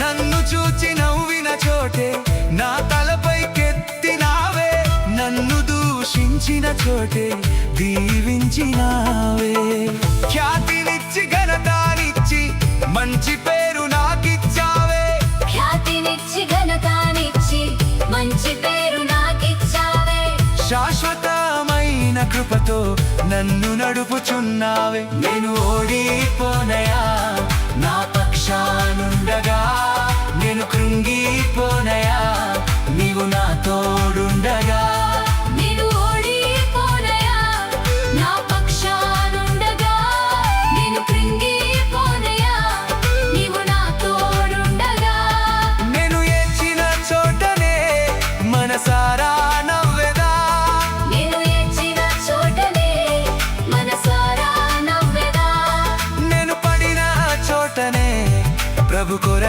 నన్ను చూచి నవ్విన చోటే నా తలపైకెత్తినావే, నన్ను దూషించిన చోటే దీవించినావే. ఖ్యాతినిచ్చి ఘనతానిచ్చి మంచి పేరు నాకిచ్చావే, ఖ్యాతినిచ్చి ఘనతానిచ్చి మంచి పేరు నాకిచ్చావే. శాశ్వతమైన కృపతో నన్ను నడుపుచున్నావే. నేను ఓడిపోనయా నా పక్షానుండగా, నేను కృంగిపోనయా నీవు నా తోడుండగా. నేను ఓడిపోనయా నా పక్షానుండగా, నేను కృంగిపోనయా నీవు నా తోడుండగా. నేను ఏడ్చిన చోటనే మనసారా నవ్వెదా, నేను ఏడ్చిన చోటనే మనసారా నవ్వెదా. నేను పడిన చోటనే ప్రభు కొర